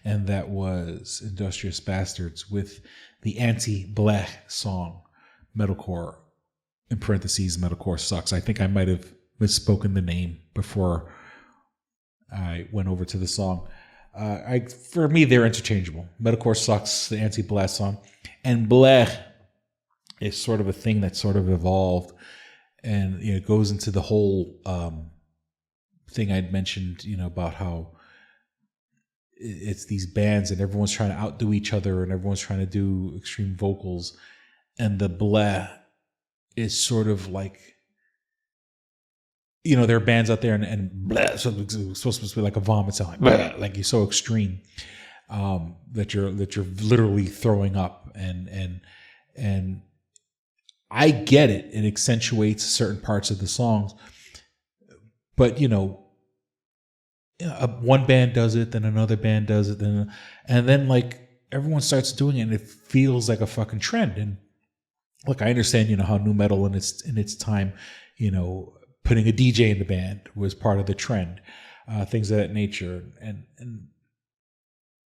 and that was Industrious Bastards with the anti-bleh song, Metalcore, in parentheses, Metalcore sucks. I think I might have misspoken the name before I went over to the song. For me, they're interchangeable. Metalcore sucks, the anti-bleh song, and bleh is sort of a thing that sort of evolved, and it goes into the whole thing I'd mentioned, about how it's these bands and everyone's trying to outdo each other and everyone's trying to do extreme vocals, and the bleh is sort of like, there are bands out there and bleh, so it's supposed to be like a vomit sound, like you're so extreme that you're literally throwing up, and I get it. It accentuates certain parts of the songs, but one band does it, then another band does it, and then like everyone starts doing it, and it feels like a fucking trend. And look, I understand, how nu metal in its time, putting a DJ in the band was part of the trend, things of that nature, and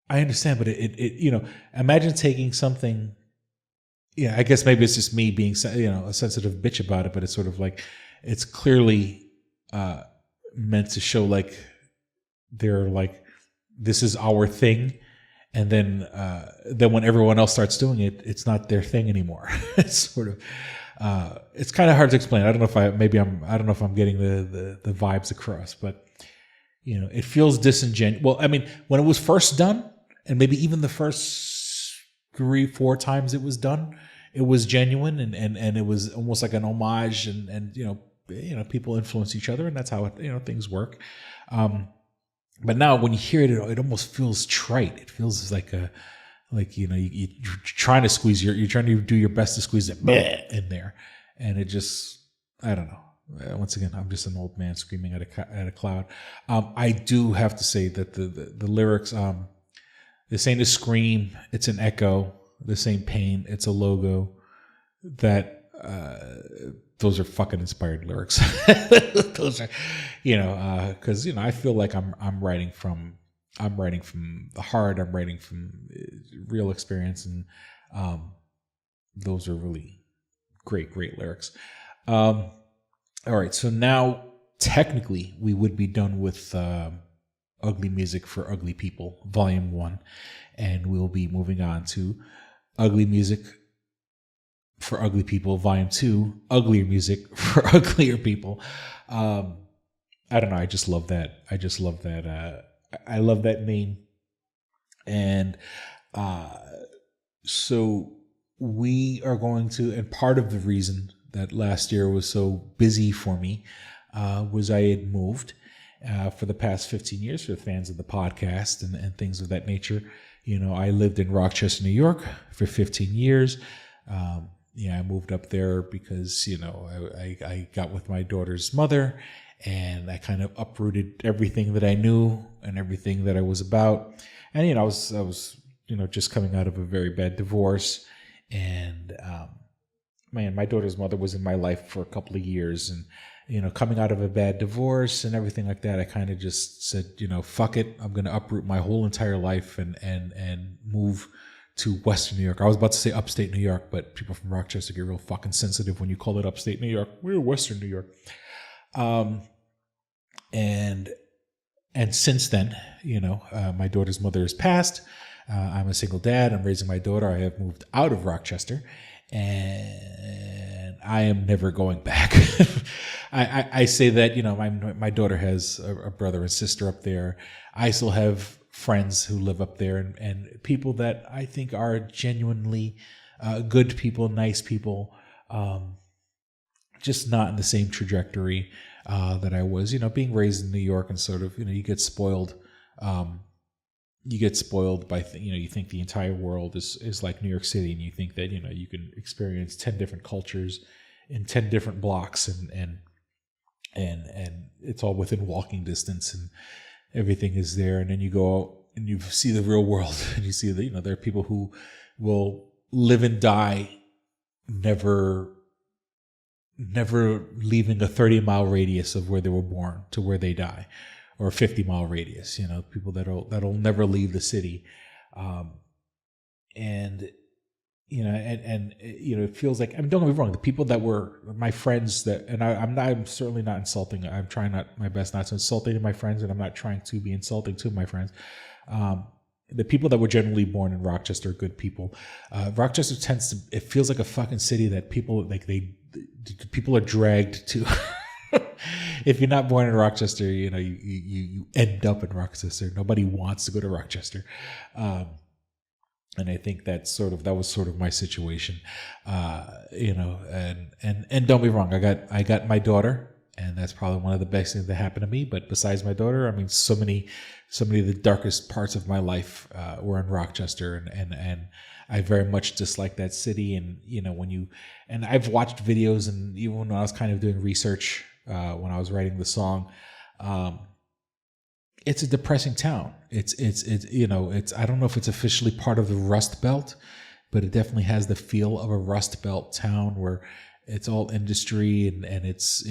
I understand, but it imagine taking something. Yeah, I guess maybe it's just me being, a sensitive bitch about it, but it's sort of like, it's clearly meant to show like they're like, this is our thing, and then when everyone else starts doing it, it's not their thing anymore. It's sort of, it's kind of hard to explain. I don't know if I don't know if I'm getting the vibes across, but it feels disingenuous. Well, I mean, when it was first done, and maybe even the first 3-4 times it was done, it was genuine, and it was almost like an homage, and people influence each other, and that's how things work. But now when you hear it, it almost feels trite. It feels like you're trying to squeeze you're trying to do your best to squeeze it in there, and it just, I don't know. Once again, I'm just an old man screaming at a cloud. I do have to say that the lyrics, this ain't a scream, it's an echo. This ain't pain, it's a logo. That those are fucking inspired lyrics. Those are, because I feel like I'm writing from the heart. I'm writing from real experience, and those are really great lyrics. All right, so now technically we would be done with Ugly Music for Ugly People, Volume 1, and we'll be moving on to Ugly Music for Ugly People, Volume 2, Uglier Music for Uglier People. I don't know. I just love that. I love that name. And so we are going to, and part of the reason that last year was so busy for me was I had moved for the past 15 years, for the fans of the podcast and things of that nature. I lived in Rochester, New York for 15 years. I moved up there because, I got with my daughter's mother, and I kind of uprooted everything that I knew and everything that I was about. And, I was just coming out of a very bad divorce, and, my daughter's mother was in my life for a couple of years, and, coming out of a bad divorce and everything like that, I kind of just said, fuck it. I'm going to uproot my whole entire life and move to Western New York. I was about to say upstate New York, but people from Rochester get real fucking sensitive when you call it upstate New York. We're Western New York. And since then, my daughter's mother has passed. I'm a single dad. I'm raising my daughter. I have moved out of Rochester, and I am never going back. I say that, my daughter has a brother and sister up there. I still have friends who live up there, and people that I think are genuinely good people, nice people, just not in the same trajectory that I was, being raised in New York, and sort of, you get spoiled. You get spoiled by, you think the entire world is like New York City, and you think that, you can experience 10 different cultures in 10 different blocks, and it's all within walking distance, and everything is there. And then you go out and you see the real world, and you see that, there are people who will live and die never leaving a 30-mile radius of where they were born to where they die, or a 50-mile radius. People that'll never leave the city, and it feels like, I mean, don't get me wrong, the people that were my friends and I'm certainly not insulting. I'm trying my best not to insult any of my friends, and I'm not trying to be insulting to my friends. The people that were generally born in Rochester are good people. Rochester it feels like a fucking city that people people are dragged to. If you're not born in Rochester, you end up in Rochester. Nobody wants to go to Rochester. And I think that was sort of my situation, and don't be wrong. I got my daughter, and that's probably one of the best things that happened to me. But besides my daughter, I mean, so many of the darkest parts of my life were in Rochester, and I very much dislike that city. And I've watched videos, and even when I was kind of doing research when I was writing the song. It's a depressing town. It's I don't know if it's officially part of the Rust Belt, but it definitely has the feel of a Rust Belt town where it's all industry and it's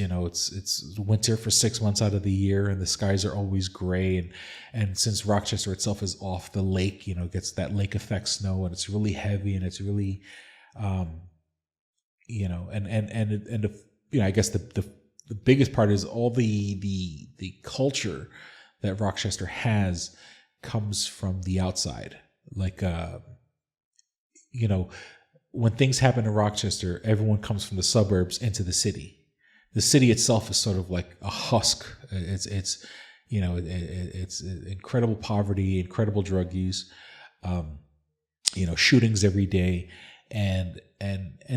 winter for 6 months out of the year, and the skies are always gray, and since Rochester itself is off the lake, gets that lake effect snow, and it's really heavy, and it's really I guess the biggest part is all the culture that Rochester has comes from the outside. Like, when things happen in Rochester, everyone comes from the suburbs into the city. The city itself is sort of like a husk. It's incredible poverty, incredible drug use, shootings every day. And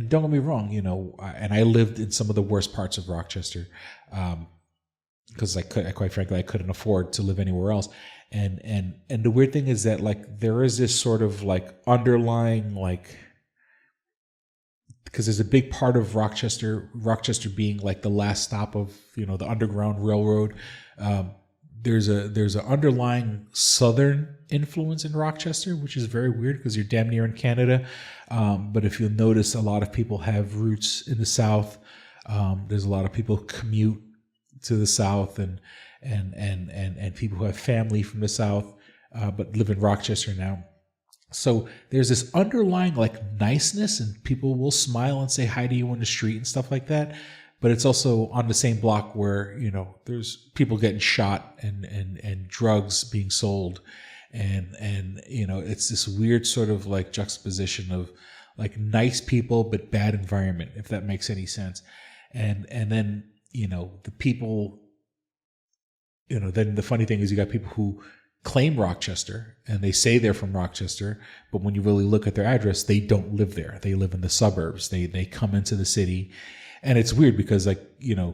don't get me wrong, and I lived in some of the worst parts of Rochester, because quite frankly, I couldn't afford to live anywhere else. And the weird thing is that, like, there is this sort of like underlying, like, because there's a big part of Rochester being like the last stop of, the Underground Railroad. There's an underlying Southern influence in Rochester, which is very weird because you're damn near in Canada. But if you'll notice, a lot of people have roots in the South. There's a lot of people commute to the South, and people who have family from the South, but live in Rochester now. So there's this underlying like niceness, and people will smile and say hi to you on the street and stuff like that. But it's also on the same block where, there's people getting shot and drugs being sold. And it's this weird sort of like juxtaposition of like nice people, but bad environment, if that makes any sense. And then, the people, then the funny thing is you got people who claim Rochester and they say they're from Rochester, but when you really look at their address, they don't live there. They live in the suburbs. They come into the city. And it's weird because, like, it'd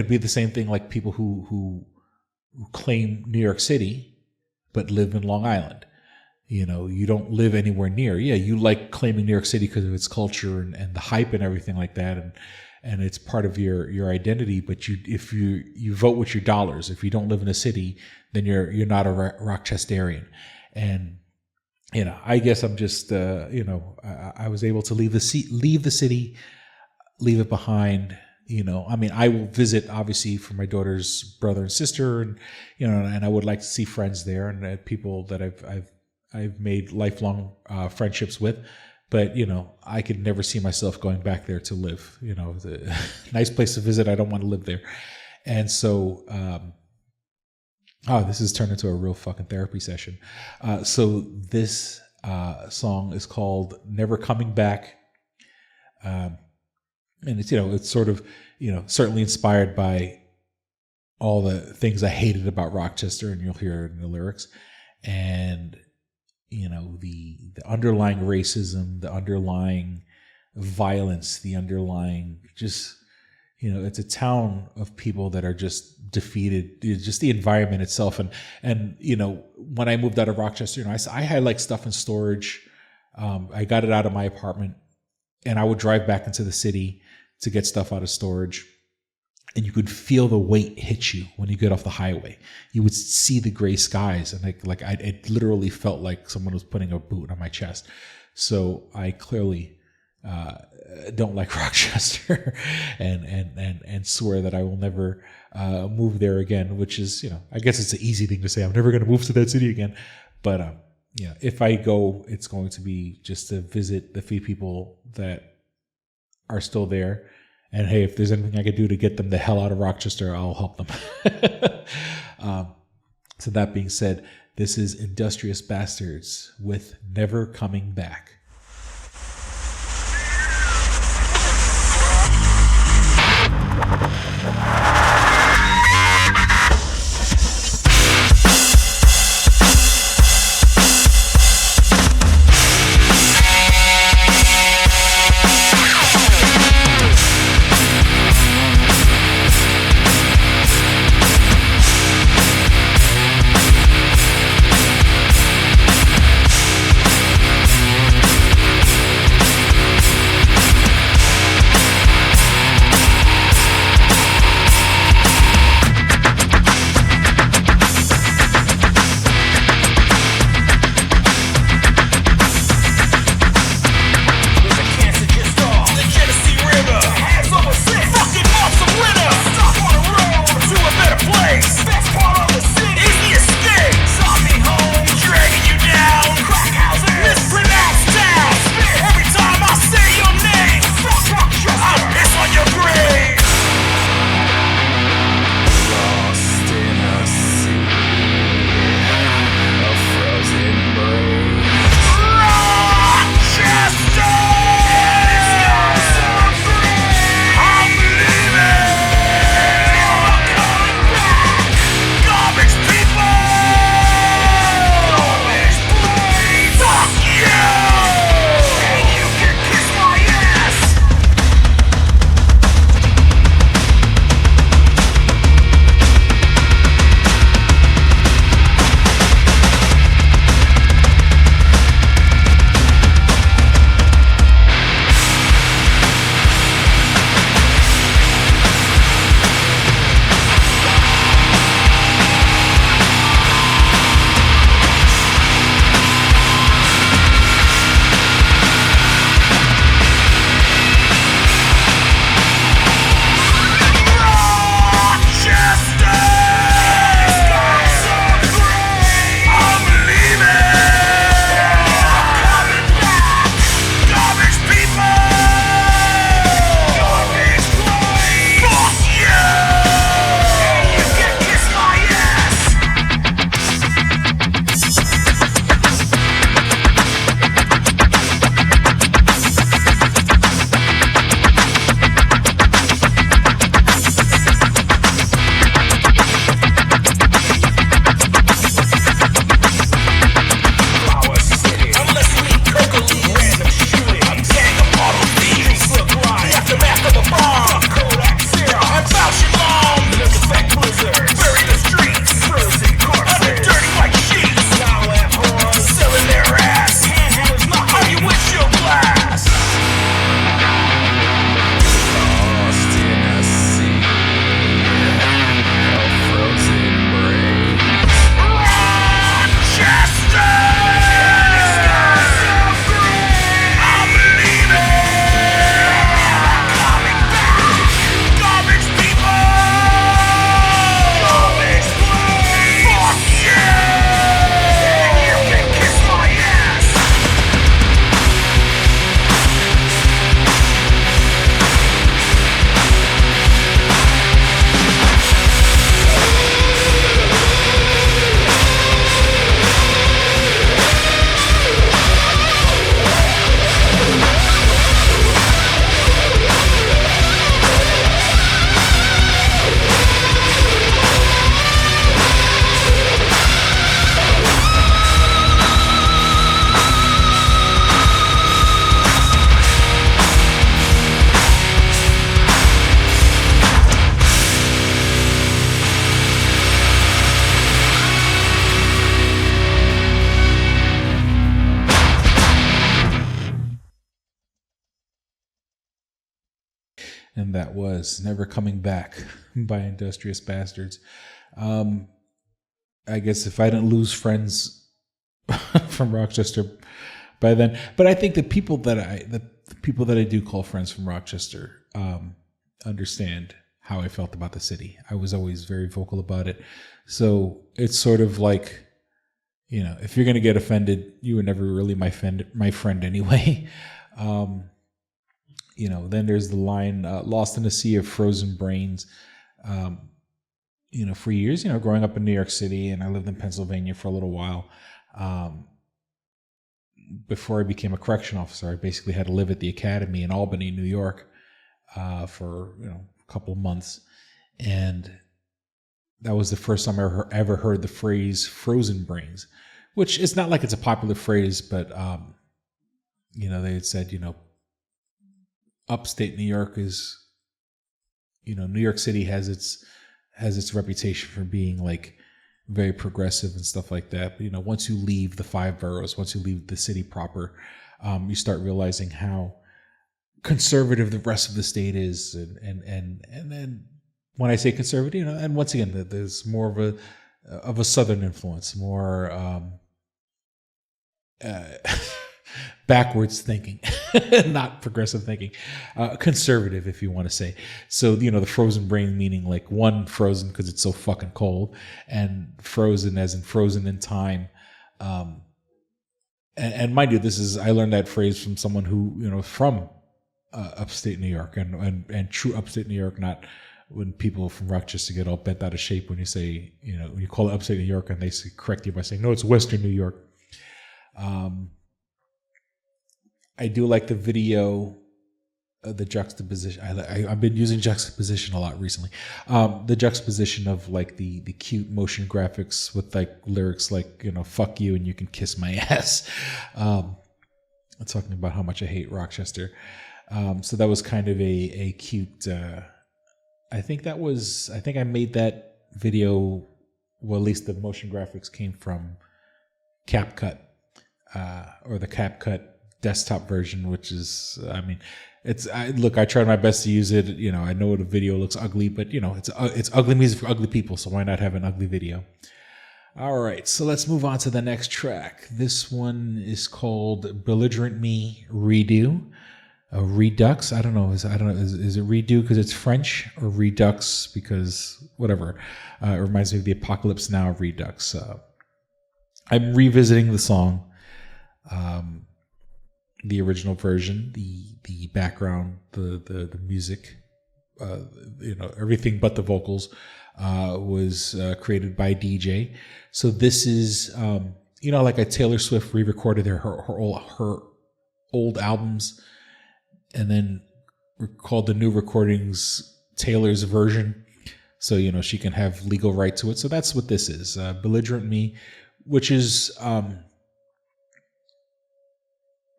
be the same thing like people who claim New York City but live in Long Island. You don't live anywhere near. Yeah, you like claiming New York City because of its culture and the hype and everything like that, and it's part of your identity. But if you vote with your dollars, if you don't live in a city, then you're not a Rochesterian. And I guess I'm just I was able to leave the city, leave it behind. I mean, I will visit obviously for my daughter's brother and sister, and and I would like to see friends there and people that I've made lifelong friendships with. But I could never see myself going back there to live. It's a nice place to visit. I don't want to live there, and so. This has turned into a real fucking therapy session. So this song is called "Never Coming Back," and it's sort of certainly inspired by all the things I hated about Rochester, and you'll hear it in the lyrics, and the underlying racism, the underlying violence, the underlying just. It's a town of people that are just defeated, just the environment itself. And when I moved out of Rochester, I had like stuff in storage. I got it out of my apartment and I would drive back into the city to get stuff out of storage. And you could feel the weight hit you when you get off the highway. You would see the gray skies. And it literally felt like someone was putting a boot on my chest. So I clearly don't like Rochester and swear that I will never move there again, which is, I guess it's an easy thing to say. I'm never going to move to that city again. But, if I go, it's going to be just to visit the few people that are still there. And hey, if there's anything I could do to get them the hell out of Rochester, I'll help them. So that being said, this is Industrious Bastards with Never Coming Back. And that was Never Coming Back by Industrious Bastards. I guess if I didn't lose friends from Rochester by then, but I think the people that the people that I do call friends from Rochester understand how I felt about the city. I was always very vocal about it. So it's sort of like, if you're going to get offended, you were never really my friend anyway. Then there's the line, lost in a sea of frozen brains. For years, growing up in New York City, and I lived in Pennsylvania for a little while. Before I became a correction officer, I basically had to live at the academy in Albany, New York, for a couple of months, and that was the first time I ever heard the phrase "frozen brains," which is not like it's a popular phrase, but they had said, upstate New York is, New York City has its reputation for being like very progressive and stuff like that. But, once you leave the 5 boroughs, once you leave the city proper, you start realizing how conservative the rest of the state is. And then when I say conservative, and once again, there's more of a Southern influence, more backwards thinking, not progressive thinking, conservative, if you want to say. So, the frozen brain meaning like one, frozen because it's so fucking cold, and frozen as in frozen in time. And mind you, I learned that phrase from someone who, from upstate New York and true upstate New York, not when people from Rochester get all bent out of shape when you say, when you call it upstate New York and they correct you by saying, no, it's Western New York. I do like the video, the juxtaposition. I've been using juxtaposition a lot recently. The juxtaposition of like the cute motion graphics with like lyrics like, fuck you and you can kiss my ass. Talking about how much I hate Rochester. So that was kind of a cute, I think I made that video, well, at least the motion graphics came from CapCut, or the CapCut desktop version, which is, I tried my best to use it. I know the video looks ugly, but it's ugly music for ugly people, so why not have an ugly video? All right, so let's move on to the next track. This one is called "Belligerent Me Redo." Redux. I don't know. Is it redo because it's French, or redux because whatever? It reminds me of the Apocalypse Now Redux. I'm revisiting the song, the original version, the background, the music, everything but the vocals was created by DJ. So this is like a Taylor Swift re-recorded her old albums, and then called the new recordings Taylor's version, so she can have legal right to it. So that's what this is, "Belligerent Me," which is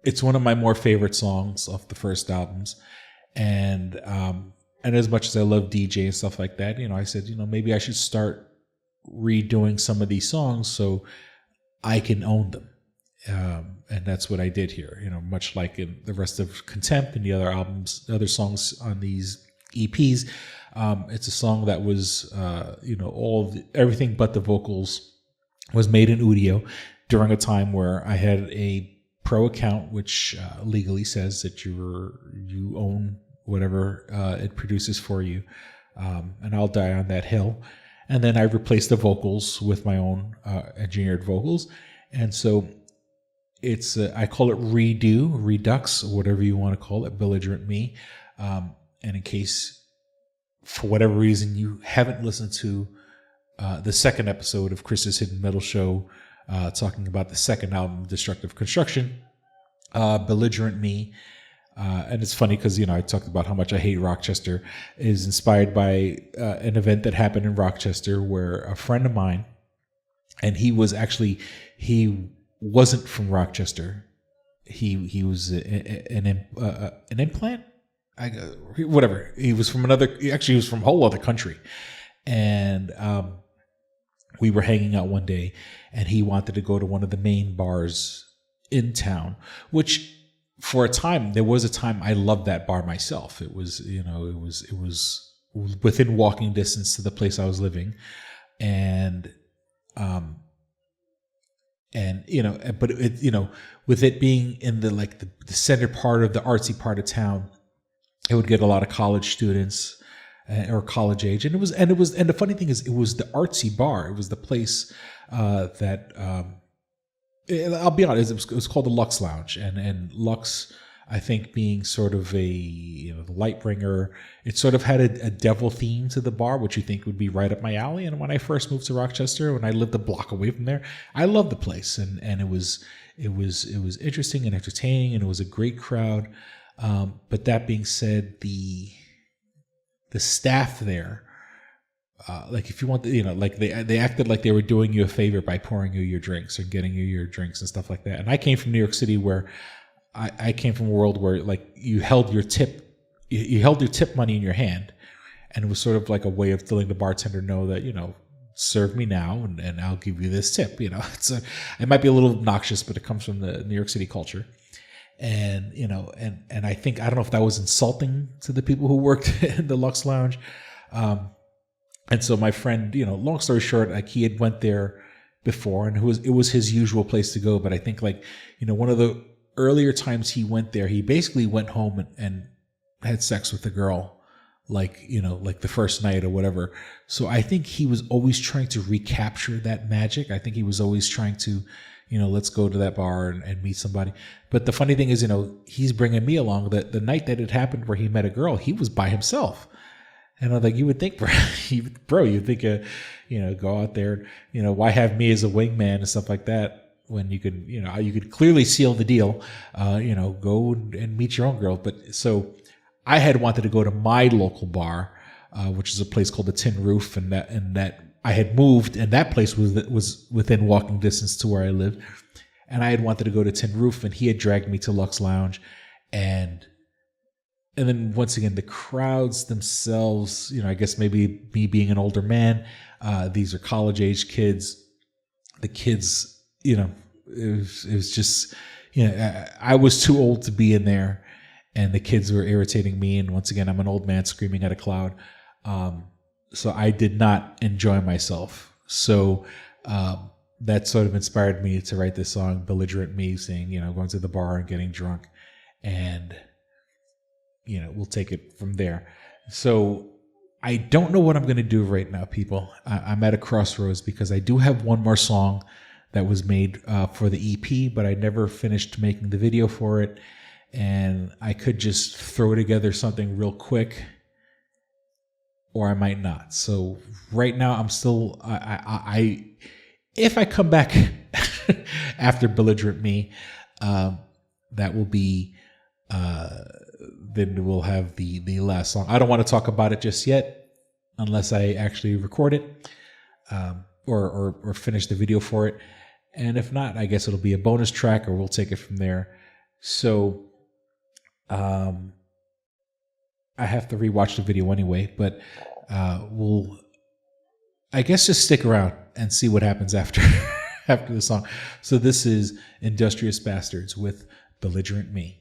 it's one of my more favorite songs off the first albums, and as much as I love DJ and stuff like that, I said, maybe I should start redoing some of these songs so I can own them. And that's what I did here, much like in the rest of Contempt and the other albums, the other songs on these EPs. It's a song that was, everything but the vocals was made in Udio during a time where I had a pro account, which legally says that you own whatever it produces for you. And I'll die on that hill. And then I replaced the vocals with my own engineered vocals. And so it's I call it redo, redux, or whatever you want to call it, "Belligerent Me." And in case, for whatever reason, you haven't listened to the second episode of Chris's Hidden Metal Show, talking about the second album, Destructive Construction, "Belligerent Me," and it's funny because I talked about how much I hate Rochester, is inspired by an event that happened in Rochester where a friend of mine, and he wasn't from Rochester. He was an implant, whatever. He was from he was from a whole other country, and we were hanging out one day, and he wanted to go to one of the main bars in town, which for a time, there was a time I loved that bar myself. It was, it was within walking distance to the place I was living, and And but it, with it being in the center part of the artsy part of town, it would get a lot of college students or college age, and the funny thing is, it was the artsy bar. It was the place that I'll be honest, it was called the Lux Lounge, and Lux, I think, being sort of a the light bringer, it sort of had a devil theme to the bar, which you think would be right up my alley. And when I first moved to Rochester, when I lived a block away from there, I loved the place, and it was interesting and entertaining, and it was a great crowd. But that being said, the staff there, like if you want, like they acted like they were doing you a favor by pouring you your drinks or getting you your drinks and stuff like that. And I came from New York City, where I came from a world where like you held your tip money in your hand, and it was sort of like a way of letting the bartender know that, serve me now and I'll give you this tip. It might be a little obnoxious, but it comes from the New York City culture. And, and I think, I don't know if that was insulting to the people who worked in the Lux Lounge. And so my friend, long story short, like he had went there before, and it was his usual place to go. But I think one of the earlier times he went there, he basically went home and had sex with the girl, like the first night or whatever. So I think he was always trying to recapture that magic. I think he was always trying to, let's go to that bar and meet somebody. But the funny thing is, he's bringing me along. The night that it happened where he met a girl, he was by himself. And I'm like, you would think, bro, you'd think, go out there, why have me as a wingman and stuff like that, when you could, you could clearly seal the deal, go and meet your own girl. But so I had wanted to go to my local bar, which is a place called the Tin Roof, and that I had moved, and that place was within walking distance to where I lived. And I had wanted to go to Tin Roof, and he had dragged me to Lux Lounge, and then once again, the crowds themselves, I guess maybe me being an older man, these are college age kids. The kids, it was just, I was too old to be in there, and the kids were irritating me. And once again, I'm an old man screaming at a cloud. So I did not enjoy myself. So that sort of inspired me to write this song, Belligerent Me, saying, going to the bar and getting drunk, and we'll take it from there. So I don't know what I'm going to do right now, people. I'm at a crossroads, because I do have one more song that was made for the EP, but I never finished making the video for it. And I could just throw together something real quick, or I might not. So right now I'm still, if I come back after Belligerent Me, that will be, then we'll have the last song. I don't want to talk about it just yet, unless I actually record it, or finish the video for it. And if not, I guess it'll be a bonus track, or we'll take it from there. So, I have to rewatch the video anyway, but we'll, I guess, just stick around and see what happens after after the song. So this is Industrious Bastards with Belligerent Me.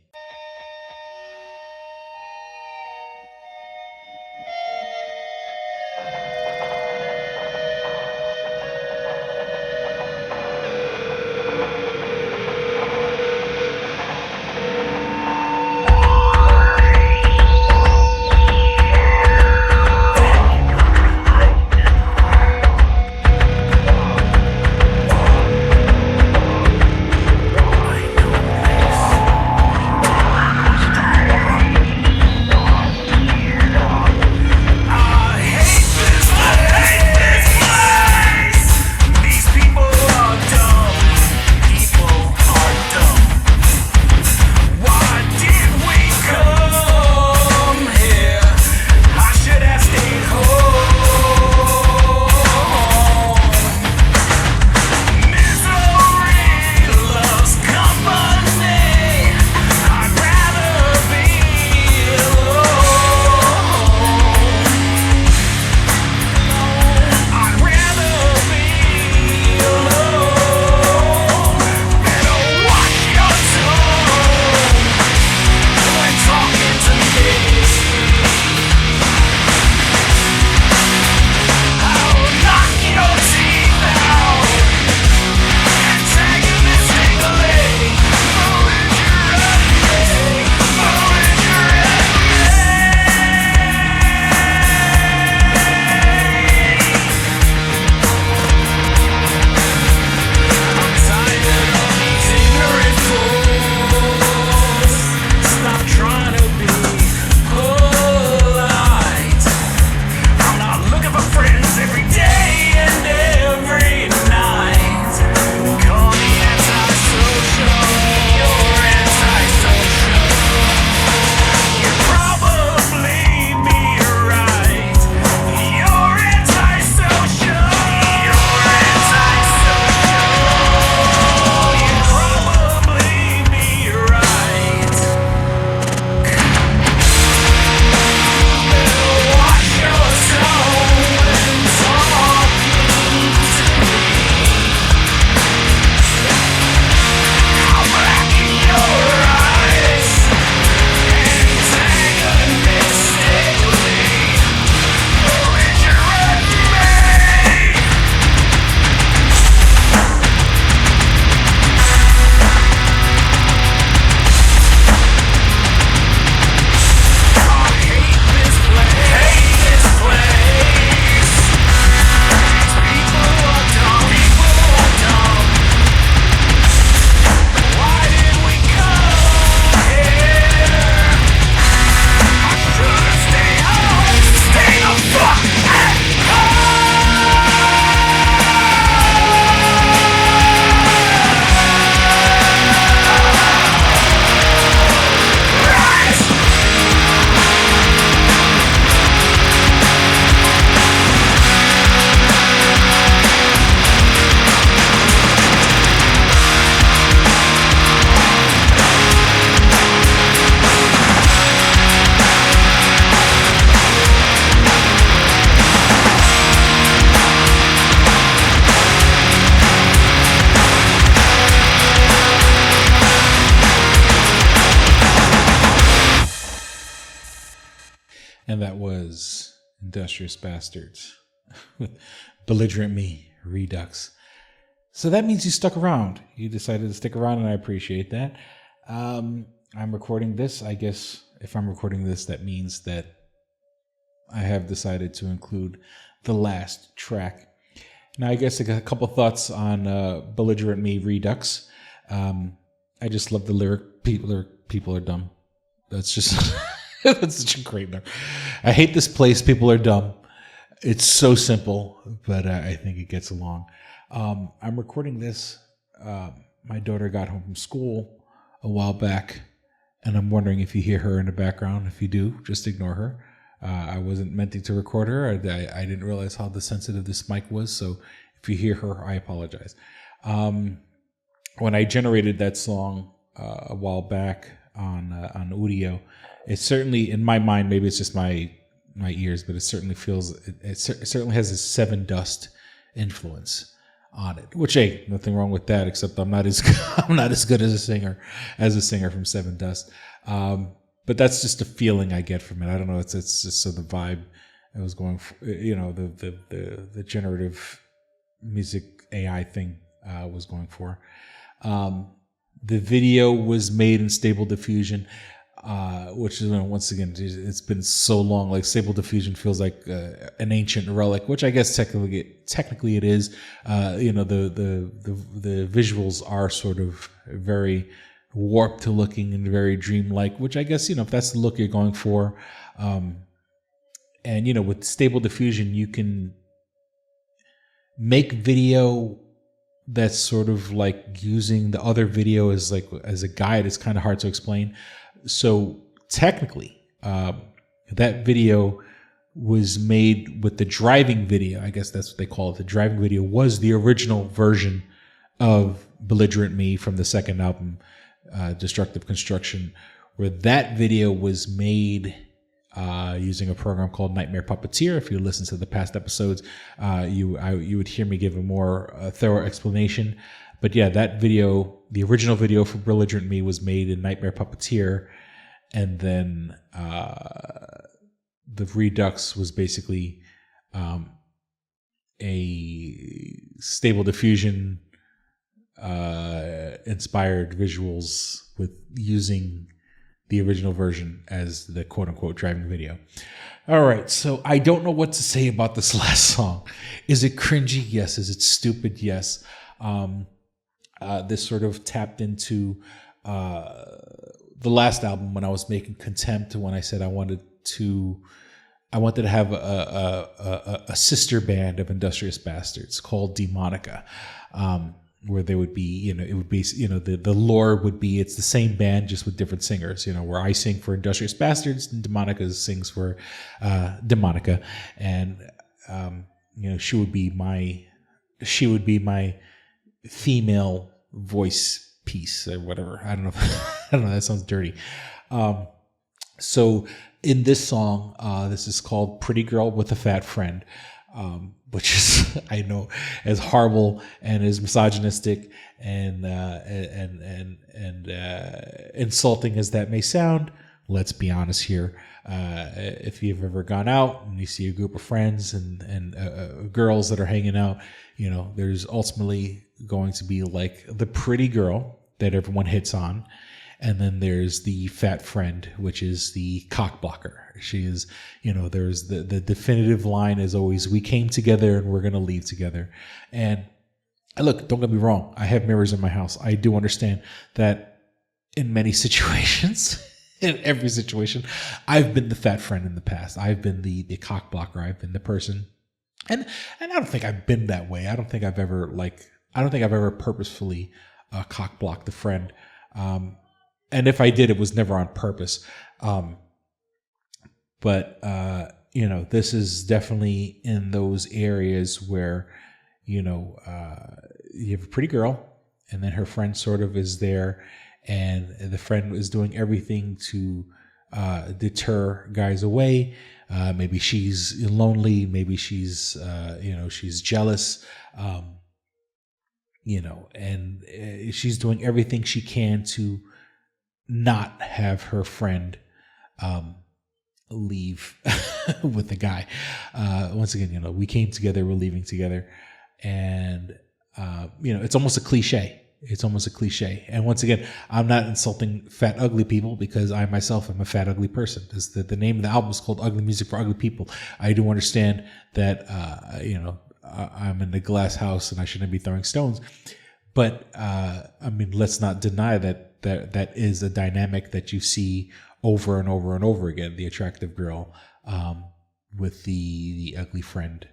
And that was Industrious Bastards with Belligerent Me Redux. So that means you stuck around. You decided to stick around, and I appreciate that. I'm recording this. I guess if I'm recording this, that means that I have decided to include the last track. Now, I guess I got a couple thoughts on Belligerent Me Redux. I just love the lyric. People are dumb. That's just that's such a great number. I hate this place. People are dumb. It's so simple, but I think it gets along. I'm recording this. My daughter got home from school a while back, and I'm wondering if you hear her in the background. If you do, just ignore her. I wasn't meant to record her. I didn't realize how sensitive this mic was, so if you hear her, I apologize. When I generated that song a while back on audio, it certainly, in my mind, maybe it's just my ears, but it certainly feels, it certainly has a Seven Dust influence on it. Which, hey, nothing wrong with that, except I'm not as good as a singer from Seven Dust. But that's just a feeling I get from it. I don't know. It's just so the vibe I was going for, the generative music AI thing was going for. The video was made in Stable Diffusion, which is, once again, it's been so long. Like, Stable Diffusion feels like an ancient relic, which I guess technically it is. The visuals are sort of very warped looking and very dreamlike, which I guess, if that's the look you're going for. And with Stable Diffusion, you can make video that's sort of like using the other video as a guide. It's kind of hard to explain. So technically, that video was made with the driving video. I guess that's what they call it. The driving video was the original version of Belligerent Me from the second album, Destructive Construction, where that video was made using a program called Nightmare Puppeteer. If you listen to the past episodes, you would hear me give a more thorough explanation. But yeah, that video, the original video for Belligerent Me, was made in Nightmare Puppeteer, and then the Redux was basically a Stable Diffusion inspired visuals with using the original version as the quote-unquote driving video. All right, so I don't know what to say about this last song. Is it cringy? Yes. Is it stupid? Yes. This sort of tapped into the last album when I was making Contempt, when I said I wanted to have a sister band of Industrious Bastards called Demonica. Where they would be, it would be, the lore would be, it's the same band just with different singers, where I sing for Industrious Bastards and Demonica sings for Demonica, and she would be my female voice piece or whatever. I don't know. That sounds dirty. So in this song, this is called "Pretty Girl with a Fat Friend." Which is, I know, as horrible and as misogynistic and insulting as that may sound. Let's be honest here. If you've ever gone out and you see a group of friends and girls that are hanging out, there's ultimately going to be like the pretty girl that everyone hits on. And then there's the fat friend, which is the cock blocker. She is, there's the definitive line is always, we came together and we're going to leave together. And look, don't get me wrong. I have mirrors in my house. I do understand that in many situations, in every situation, I've been the fat friend in the past. I've been the cock blocker. I've been the person. And I don't think I've been that way. I don't think I've ever purposefully cock blocked a friend. And if I did, it was never on purpose. But this is definitely in those areas where, you have a pretty girl and then her friend sort of is there, and the friend is doing everything to deter guys away. Maybe she's lonely. Maybe she's, she's jealous. And she's doing everything she can to not have her friend leave with the guy. Once again, we came together, we're leaving together, and it's almost a cliche. It's almost a cliche. And once again, I'm not insulting fat, ugly people because I myself am a fat, ugly person. The name of the album is called Ugly Music for Ugly People. I do understand that, I'm in a glass house and I shouldn't be throwing stones. But, let's not deny that is a dynamic that you see over and over and over again. The attractive girl with the ugly friend,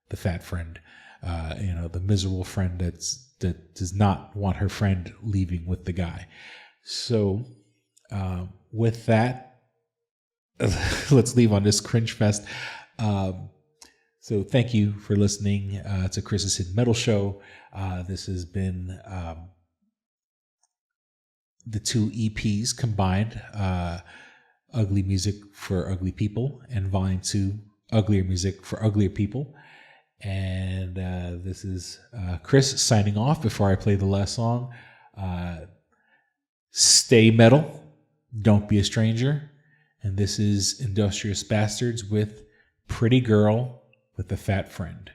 the fat friend, the miserable friend that does not want her friend leaving with the guy. So with that, let's leave on this cringe fest. So thank you for listening to Chris's Hidden Metal Show. This has been the 2 EPs combined, Ugly Music for Ugly People and Volume 2, Uglier Music for Uglier People. And this is Chris signing off before I play the last song. Stay metal. Don't be a stranger. And this is Industrious Bastards with Pretty Girl with a Fat Friend.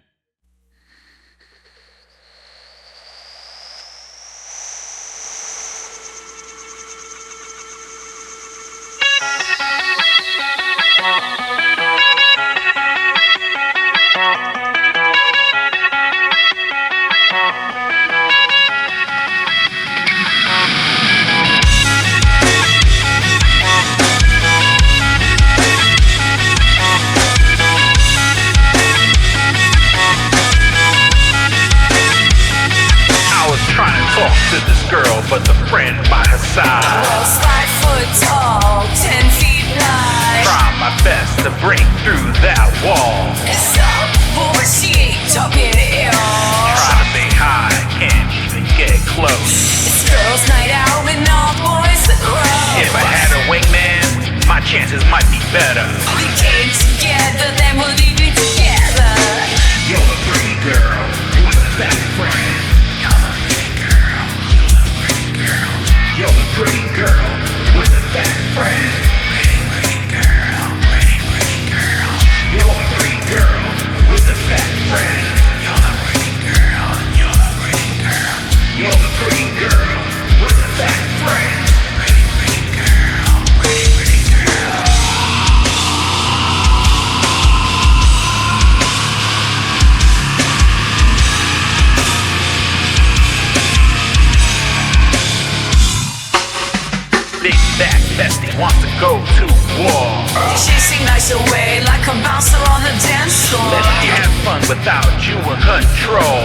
But the friend by her side, 5 foot tall, 10 feet high. try my best to break through that wall. It's up, boy, she ain't talking ill. Try to say hi, can't even get close. It's girls' night out with all boys that grow. If I had a wingman, my chances might be better. We came together, then we're leaving together. You're a pretty girl with a fat friend. You're the pretty girl with a fat friend. Pretty girl, pretty girl. You're the pretty girl with a fat friend. You're the pretty girl, you're the pretty girl. You're the pretty girl with a fat friend. Pretty girl, pretty girl. Big back bestie wants to go to war. Chasing nice away like a bouncer on the dance floor. Let me have fun without you in control.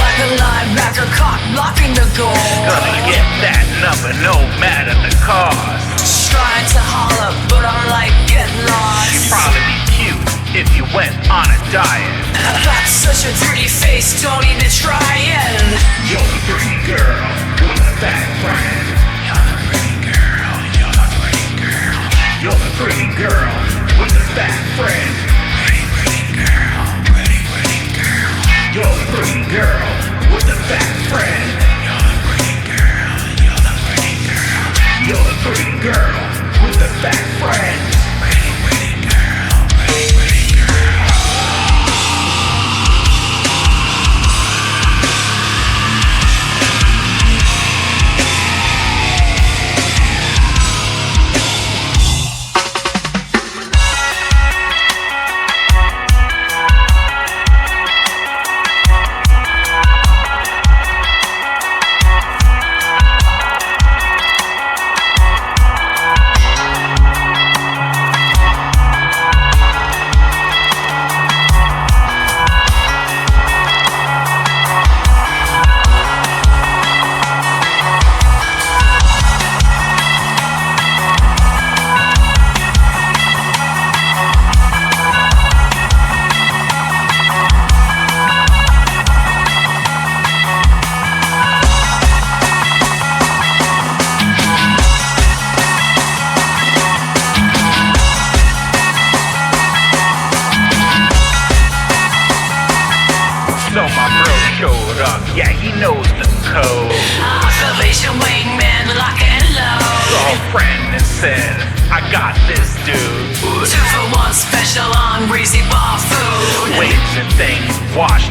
Like a linebacker caught blocking the goal. Gonna get that number no matter the cost. Trying to holler, but I'm like, get lost. You'd probably be cute if you went on a diet. Got such a pretty face, don't even try it. You're the pretty girl with a fat friend. You're the pretty girl, you're the pretty girl. You're the pretty girl with a fat friend. Pretty girl, pretty girl. You're the pretty girl with a fat friend. You're the pretty girl, you're the pretty girl. You're the pretty girl with a fat friend. Pretty girl, pretty girl.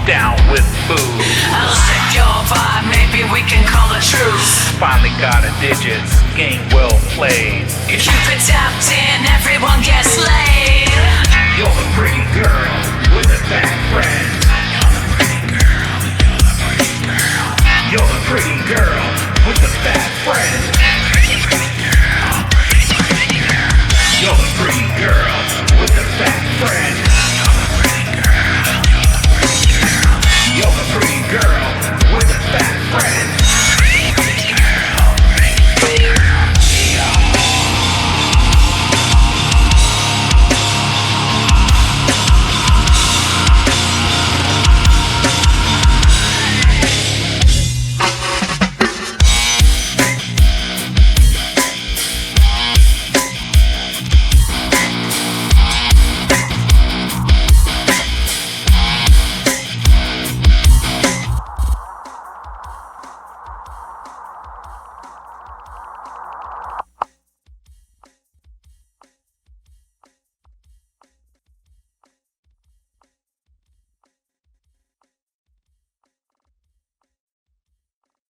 down with booze. I'll check your vibe, maybe we can call a truce. Finally got a digits, game well played. If you put tapped in, everyone gets laid. You're the pretty girl with the fat friend. You're the pretty girl